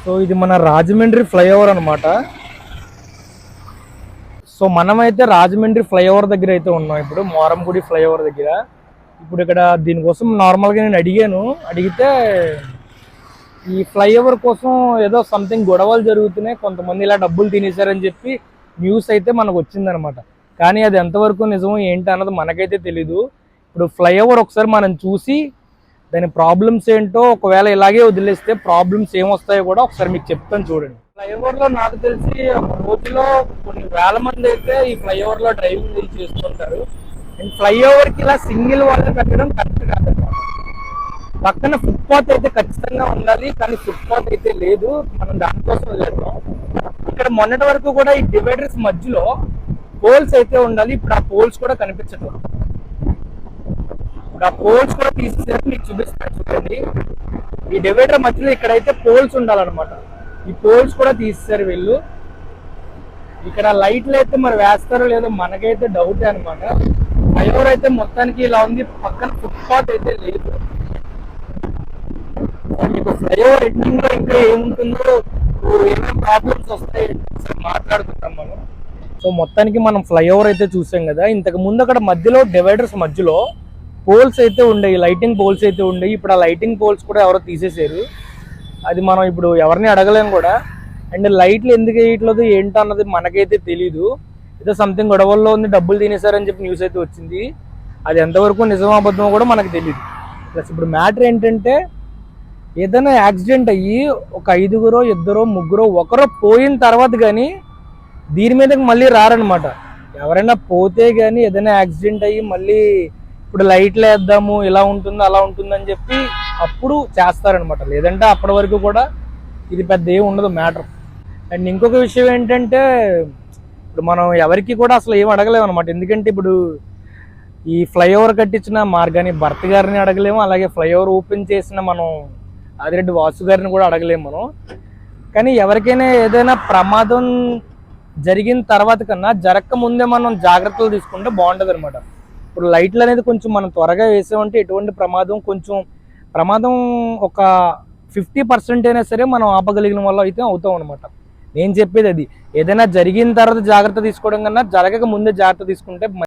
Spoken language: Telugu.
సో ఇది మన రాజమండ్రి ఫ్లైఓవర్ అనమాట. సో మనమైతే రాజమండ్రి ఫ్లైఓవర్ దగ్గర అయితే ఉన్నాం ఇప్పుడు, మోరంగుడి ఫ్లైఓవర్ దగ్గర. ఇప్పుడు ఇక్కడ దీనికోసం నార్మల్గా నేను అడిగితే ఈ ఫ్లైఓవర్ కోసం ఏదో సంథింగ్ గొడవలు జరుగుతున్నాయి, కొంతమంది ఇలా డబ్బులు తినేశారని చెప్పి న్యూస్ అయితే మనకు వచ్చిందనమాట. కానీ అది ఎంతవరకు నిజమో ఏంటి అన్నది మనకైతే తెలీదు. ఇప్పుడు ఫ్లైఓవర్ ఒకసారి మనం చూసి దాని ప్రాబ్లమ్స్ ఏంటో, ఒకవేళ ఇలాగే వదిలేస్తే ప్రాబ్లమ్స్ ఏమొస్తాయో కూడా ఒకసారి మీకు చెప్తాను చూడండి. ఫ్లైఓవర్ లో నాకు తెలిసి ఒక రోజులో కొన్ని వేల మంది అయితే ఈ ఫ్లైఓవర్ లో డ్రైవింగ్ చేస్తుంటారు. అండ్ ఫ్లైఓవర్ కి ఇలా సింగిల్ వాళ్ళు పెట్టడం కరెక్ట్ కాదన్నమాట. పక్కన ఫుట్పాత్ అయితే ఖచ్చితంగా ఉండాలి, కానీ ఫుట్పాత్ అయితే లేదు. మనం దానికోసం వెళ్తాం. ఇక్కడ మొన్నటి వరకు కూడా ఈ డివైడర్స్ మధ్యలో పోల్స్ అయితే ఉండాలి. ఇప్పుడు ఆ పోల్స్ కూడా కనిపించట్లేదు. ఇప్పుడు ఆ పోల్స్ కూడా తీసేసారు, మీకు చూపిస్తాను చూడండి. ఈ డివైడర్ మధ్యలో ఇక్కడైతే పోల్స్ ఉండాలన్నమాట. ఈ పోల్స్ కూడా తీసేసారు వీళ్ళు. ఇక్కడ లైట్లు అయితే మరి వేస్తారో లేదో మనకైతే డౌట్ అనమాట. ఫ్లైఓవర్ అయితే మొత్తానికి ఇలా ఉంది, పక్కన ఫుట్పాత్ అయితే లేదు. మీకు ఫ్లైఓవర్ ఎండింగ్ లో ఇంకా ఏముంటుందో, ఏమేమి ప్రాబ్లమ్స్ వస్తాయి మాట్లాడుకుంటాం మనం. సో మొత్తానికి మనం ఫ్లైఓవర్ అయితే చూసాం కదా. ఇంతకు ముందు అక్కడ మధ్యలో డివైడర్స్ మధ్యలో పోల్స్ అయితే ఉండేవి, లైటింగ్ పోల్స్ అయితే ఉండేవి. ఇప్పుడు ఆ లైటింగ్ పోల్స్ కూడా ఎవరో తీసేసారు. అది మనం ఇప్పుడు ఎవరిని అడగలేము కూడా. అండ్ లైట్లు ఎందుకు వేయట్లేదు ఏంటో అన్నది మనకైతే తెలీదు. ఏదో సంథింగ్ గొడవల్లో ఉంది, డబ్బులు తినేసారని చెప్పి న్యూస్ అయితే వచ్చింది. అది ఎంతవరకు నిజమో అబద్ధమో కూడా మనకు తెలియదు. ప్లస్ ఇప్పుడు మ్యాటర్ ఏంటంటే, ఏదైనా యాక్సిడెంట్ అయ్యి ఒక 5గురో 2 3 ఒకరో పోయిన తర్వాత కానీ దీని మీదకి మళ్ళీ రారనమాట. ఎవరైనా పోతే కానీ ఏదైనా యాక్సిడెంట్ అయ్యి మళ్ళీ ఇప్పుడు లైట్లు వేద్దాము, ఇలా ఉంటుంది అలా ఉంటుందని చెప్పి అప్పుడు చేస్తారనమాట. లేదంటే అప్పటి వరకు కూడా ఇది పెద్ద ఏమి ఉండదు మ్యాటర్. అండ్ ఇంకొక విషయం ఏంటంటే, ఇప్పుడు మనం ఎవరికి కూడా అసలు ఏం అడగలేము అనమాట. ఎందుకంటే ఇప్పుడు ఈ ఫ్లైఓవర్ కట్టించిన మార్గాన్ని భర్త గారిని అడగలేము, అలాగే ఫ్లైఓవర్ ఓపెన్ చేసిన మనం ఆదిరెడ్డి వాసు గారిని కూడా అడగలేము మనం. కానీ ఎవరికైనా ఏదైనా ప్రమాదం జరిగిన తర్వాత కన్నా జరగక ముందే మనం జాగ్రత్తలు తీసుకుంటే బాగుంటుంది అనమాట. ఇప్పుడు లైట్లు అనేది కొంచెం మనం త్వరగా వేసామంటే ఎటువంటి ప్రమాదం ఒక 50% అయినా సరే మనం ఆపగలిగిన వల్ల అయితే అవుతాం అనమాట. నేను చెప్పేది అది. ఏదైనా జరిగిన తర్వాత జాగ్రత్త తీసుకోవడం కన్నా జరగక ముందే జాగ్రత్త తీసుకుంటే